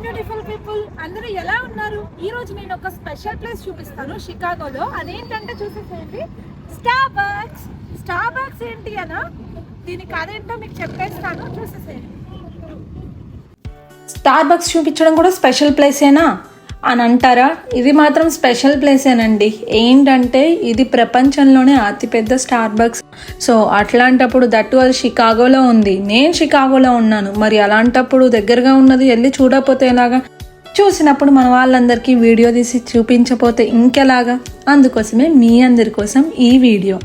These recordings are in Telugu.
బ్యూటిఫుల్ పీపుల్, అందరూ ఎలా ఉన్నారు? ఈ రోజు నేను ఒక స్పెషల్ ప్లేస్ చూపిస్తాను షికాగోలో. అదేంటంటే చూసేసేయండి, స్టార్బక్స్ ఏంటి అనా, దీనికి అదేంటో మీకు చెప్పేస్తాను, చూసేసేయండి. స్టార్బక్స్ చూపించడం కూడా స్పెషల్ ప్లేసేనా అని అంటారా? ఇది మాత్రం స్పెషల్ ప్లేసేనండి. ఏంటంటే ఇది ప్రపంచంలోనే అతిపెద్ద స్టార్బక్స్. సో అట్లాంటప్పుడు దట్టు అది షికాగోలో ఉంది. నేను షికాగోలో ఉన్నాను. మరి అలాంటప్పుడు దగ్గరగా ఉన్నది వెళ్ళి చూడకపోతే ఎలాగా? చూసినప్పుడు మన వాళ్ళందరికీ వీడియో తీసి చూపించకపోతే ఇంకెలాగా? అందుకోసమే మీ అందరి కోసం ఈ వీడియో.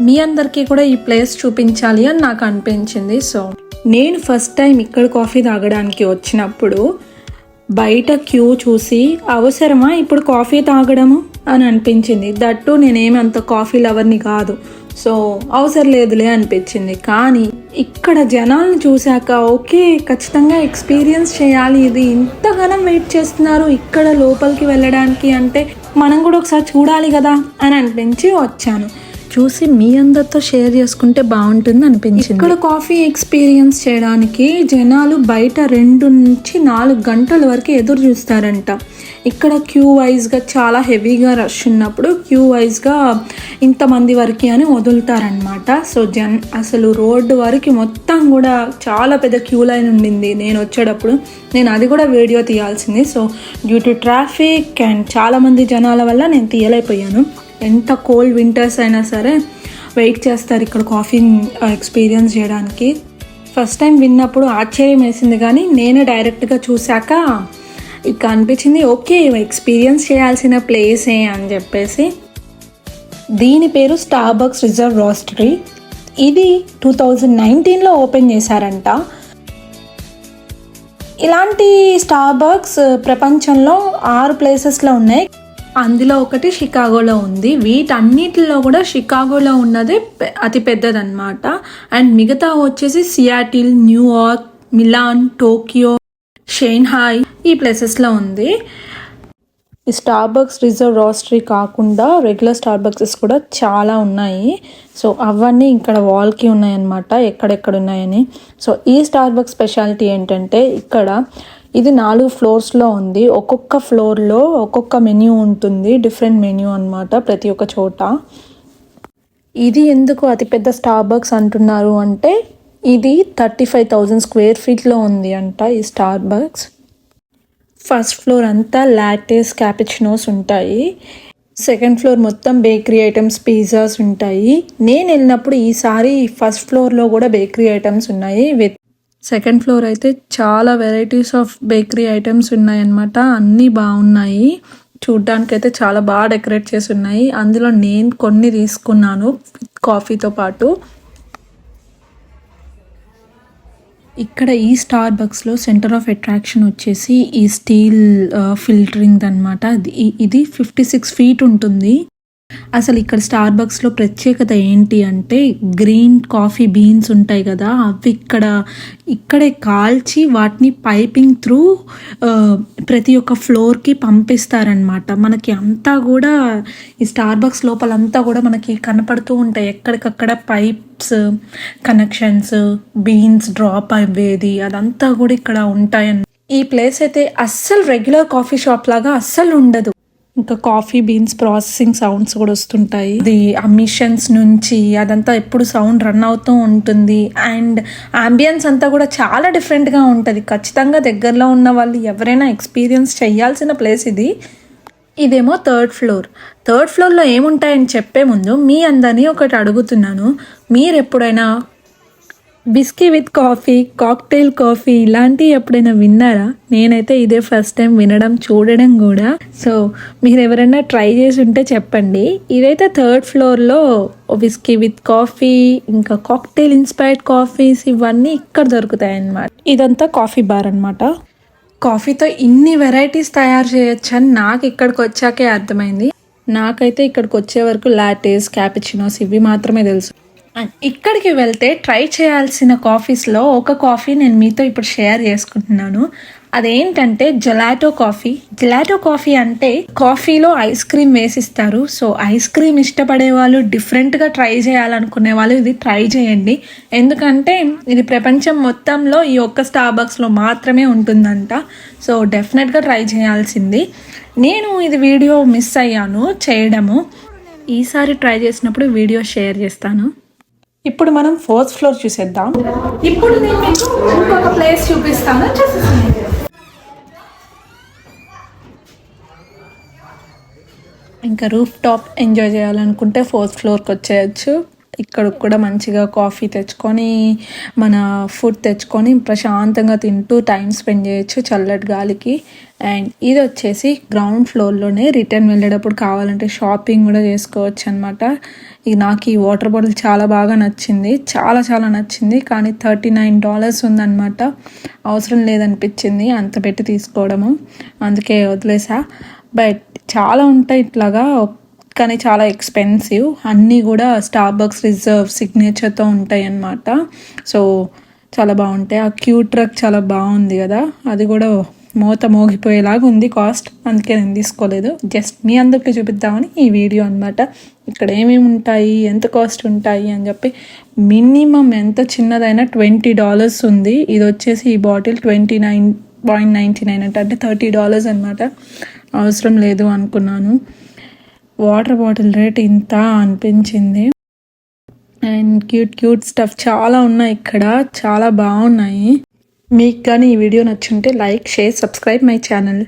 మీ అందరికీ కూడా ఈ ప్లేస్ చూపించాలి అని నాకు అనిపించింది. సో నేను ఫస్ట్ టైం ఇక్కడ కాఫీ తాగడానికి వచ్చినప్పుడు బయట క్యూ చూసి అవసరమా ఇప్పుడు కాఫీ తాగడము అని అనిపించింది. దట్టు నేనేమి అంత కాఫీ లవర్ని కాదు, సో అవసరం లేదులే అనిపించింది. కానీ ఇక్కడ జనాలను చూశాక ఓకే, ఖచ్చితంగా ఎక్స్పీరియన్స్ చేయాలి. ఇది ఇంతగానం వెయిట్ చేస్తున్నారు ఇక్కడ లోపలికి వెళ్ళడానికి అంటే మనం కూడా ఒకసారి చూడాలి కదా అని అనిపించి వచ్చాను. చూసి మీ అందరితో షేర్ చేసుకుంటే బాగుంటుంది అనిపించింది. ఇక్కడ కాఫీ ఎక్స్పీరియన్స్ చేయడానికి జనాలు బయట 2 నుంచి 4 గంటల వరకు ఎదురు చూస్తారంట. ఇక్కడ క్యూ వైజ్గా చాలా హెవీగా రష్ ఉన్నప్పుడు క్యూ వైజ్గా ఇంతమంది వరకు అని వదులుతారనమాట. సో అసలు రోడ్డు వరకు మొత్తం కూడా చాలా పెద్ద క్యూ లైన్ ఉండింది నేను వచ్చేటప్పుడు. నేను అది కూడా వీడియో తీయాల్సింది. So due to traffic and చాలామంది జనాల వల్ల నేను తీయలేకపోయాను. ఎంత కోల్డ్ వింటర్స్ అయినా సరే వెయిట్ చేస్తారు ఇక్కడ కాఫీ ఎక్స్పీరియన్స్ చేయడానికి. ఫస్ట్ టైం విన్నప్పుడు ఆశ్చర్యం వేసింది, కానీ నేను డైరెక్ట్గా చూశాక ఇక అనిపించింది ఓకే ఎక్స్పీరియన్స్ చేయాల్సిన ప్లేసే అని చెప్పేసి. దీని పేరు స్టార్బక్స్ రిజర్వ్ రోస్టరీ. ఇది 2019లో ఓపెన్ చేశారంట. ఇలాంటి స్టార్బక్స్ ప్రపంచంలో 6 ప్లేసెస్లో ఉన్నాయి. అందులో ఒకటి షికాగోలో ఉంది. వీటన్నిటిలో కూడా షికాగోలో ఉన్నదే అతి పెద్దదన్నమాట. అండ్ మిగతా వచ్చేసి Seattle, New York, Milan, Tokyo, Shanghai ఈ ప్లేసెస్లో ఉంది. ఈ స్టార్బక్స్ రిజర్వ్ రోస్టరీ కాకుండా రెగ్యులర్ స్టార్బక్సెస్ కూడా చాలా ఉన్నాయి. సో అవన్నీ ఇక్కడ వాల్కి ఉన్నాయన్నమాట, ఎక్కడెక్కడ ఉన్నాయని. సో ఈ స్టార్బక్స్ స్పెషాలిటీ ఏంటంటే ఇక్కడ ఇది 4 ఫ్లోర్స్లో ఉంది. ఒక్కొక్క ఫ్లోర్లో ఒక్కొక్క మెన్యూ ఉంటుంది, డిఫరెంట్ మెన్యూ అన్నమాట ప్రతి ఒక్క చోట. ఇది ఎందుకు అతిపెద్ద స్టార్బక్స్ అంటున్నారు అంటే ఇది 35,000 స్క్వేర్ ఫీట్లో ఉంది అంట ఈ స్టార్బక్స్. ఫస్ట్ ఫ్లోర్ అంతా లాటేస్, క్యాపుచినోస్ ఉంటాయి. సెకండ్ ఫ్లోర్ మొత్తం బేకరీ ఐటమ్స్, పిజ్జాస్ ఉంటాయి. నేను వెళ్ళినప్పుడు ఈసారి ఫస్ట్ ఫ్లోర్లో కూడా బేకరీ ఐటమ్స్ ఉన్నాయి. సెకండ్ ఫ్లోర్ అయితే చాలా వెరైటీస్ ఆఫ్ బేకరీ ఐటమ్స్ ఉన్నాయన్నమాట. అన్నీ బాగున్నాయి, చూడ్డానికి అయితే చాలా బాగా డెకరేట్ చేసి ఉన్నాయి. అందులో నేను కొన్ని తీసుకున్నాను కాఫీతో పాటు. ఇక్కడ ఈ స్టార్బక్స్లో సెంటర్ ఆఫ్ అట్రాక్షన్ వచ్చేసి ఈ స్టీల్ ఫిల్టరింగ్ అనమాట. ఇది 56 ఫీట్ ఉంటుంది. అసలు ఇక్కడ స్టార్బక్స్లో ప్రత్యేకత ఏంటి అంటే గ్రీన్ కాఫీ బీన్స్ ఉంటాయి కదా, అవి ఇక్కడే కాల్చి వాటిని పైపింగ్ త్రూ ప్రతి ఒక్క ఫ్లోర్కి పంపిస్తారనమాట. మనకి అంతా కూడా ఈ స్టార్బక్స్ లోపలంతా కూడా మనకి కనపడుతూ ఉంటాయి. ఎక్కడికక్కడ పైప్స్ కనెక్షన్స్, బీన్స్ డ్రాప్ అయ్యేది అదంతా కూడా ఇక్కడ ఉంటాయన్న. ఈ ప్లేస్ అయితే అస్సలు రెగ్యులర్ కాఫీ షాప్ లాగా అస్సలు ఉండదు. ఇంకా కాఫీ బీన్స్ ప్రాసెసింగ్ సౌండ్స్ కూడా వస్తుంటాయి. ఇది అమిషన్స్ నుంచి అదంతా ఎప్పుడు సౌండ్ రన్ అవుతూ ఉంటుంది. అండ్ అంబియన్స్ అంతా కూడా చాలా డిఫరెంట్గా ఉంటుంది. ఖచ్చితంగా దగ్గరలో ఉన్న వాళ్ళు ఎవరైనా ఎక్స్పీరియన్స్ చేయాల్సిన ప్లేస్ ఇది. ఇదేమో థర్డ్ ఫ్లోర్లో ఏముంటాయని చెప్పే ముందు మీ అందరినీ ఒకటి అడుగుతున్నాను. మీరు ఎప్పుడైనా బిస్కీ విత్ కాఫీ, కాక్టైల్ కాఫీ ఇలాంటివి ఎప్పుడైనా విన్నారా? నేనైతే ఇదే ఫస్ట్ టైం వినడం, చూడడం కూడా. సో మీరు ఎవరైనా ట్రై చేసి ఉంటే చెప్పండి. ఇదైతే థర్డ్ ఫ్లోర్లో బిస్కీ విత్ కాఫీ, ఇంకా కాక్టైల్ ఇన్స్పైర్డ్ కాఫీస్ ఇవన్నీ ఇక్కడ దొరుకుతాయి అన్నమాట. ఇదంతా కాఫీ బార్ అనమాట. కాఫీతో ఇన్ని వెరైటీస్ తయారు చేయొచ్చు అని నాకు ఇక్కడికి వచ్చాకే అర్థమైంది. నాకైతే ఇక్కడికి వచ్చే వరకు లాటేస్, క్యాపుచినోస్ ఇవి మాత్రమే తెలుసు. అండ్ ఇక్కడికి వెళ్తే ట్రై చేయాల్సిన కాఫీస్లో ఒక కాఫీ నేను మీతో ఇప్పుడు షేర్ చేసుకుంటున్నాను. అదేంటంటే జెలాటో కాఫీ. జెలాటో కాఫీ అంటే కాఫీలో ఐస్ క్రీమ్ వేసిస్తారు. సో ఐస్ క్రీమ్ ఇష్టపడే వాళ్ళు, డిఫరెంట్గా ట్రై చేయాలనుకునే వాళ్ళు ఇది ట్రై చేయండి. ఎందుకంటే ఇది ప్రపంచం మొత్తంలో ఈ ఒక్క స్టార్బక్స్లో మాత్రమే ఉంటుందంట. సో డెఫినెట్గా ట్రై చేయాల్సింది. నేను ఇది వీడియో మిస్ అయ్యాను చేయడము. ఈసారి ట్రై చేసినప్పుడు వీడియో షేర్ చేస్తాను. ఇప్పుడు మనం 4th ఫ్లోర్ చూసేద్దాం. ఇప్పుడు నేను మీకు ఇంకొక ప్లేస్ చూపిస్తాను, చూసేసాను. ఇంకా రూఫ్ టాప్ ఎంజాయ్ చేయాలనుకుంటే 4th ఫ్లోర్కి వచ్చేయచ్చు. ఇక్కడ కూడా మంచిగా కాఫీ తెచ్చుకొని, మన ఫుడ్ తెచ్చుకొని ప్రశాంతంగా తింటూ టైం స్పెండ్ చేయొచ్చు చల్లటి గాలికి. అండ్ ఇది వచ్చేసి గ్రౌండ్ ఫ్లోర్లోనే రిటర్న్ వెళ్ళేటప్పుడు కావాలంటే షాపింగ్ కూడా చేసుకోవచ్చు అనమాట. నాకు ఈ వాటర్ బాటిల్ చాలా బాగా నచ్చింది, చాలా చాలా నచ్చింది. కానీ $39 ఉందన్నమాట. అవసరం లేదనిపించింది అంత పెట్టి తీసుకోవడము, అందుకే వదిలేసా. బట్ చాలా ఉంటాయి ఇట్లాగా, కానీ చాలా ఎక్స్పెన్సివ్. అన్నీ కూడా స్టార్బక్స్ రిజర్వ్ సిగ్నేచర్తో ఉంటాయి అన్నమాట. సో చాలా బాగుంటాయి. ఆ క్యూ ట్రక్ చాలా బాగుంది కదా, అది కూడా మోగిపోయేలాగా ఉంది కాస్ట్, అందుకే నేను తీసుకోలేదు. జస్ట్ మీ అందరికీ చూపిద్దామని ఈ వీడియో అనమాట. ఇక్కడ ఏమేమి ఉంటాయి, ఎంత కాస్ట్ ఉంటాయి అని చెప్పి. మినిమం ఎంత చిన్నదైనా $20 ఉంది. ఇది వచ్చేసి ఈ బాటిల్ 29.99 అంటే $30 అనమాట. అవసరం లేదు అనుకున్నాను. వాటర్ బాటిల్ రేట్ ఇంత అనిపించింది. అండ్ క్యూట్ స్టఫ్ చాలా ఉన్నాయి ఇక్కడ, చాలా బాగున్నాయి. మీకు కానీ ఈ వీడియో నచ్చుంటే like, share, subscribe my channel.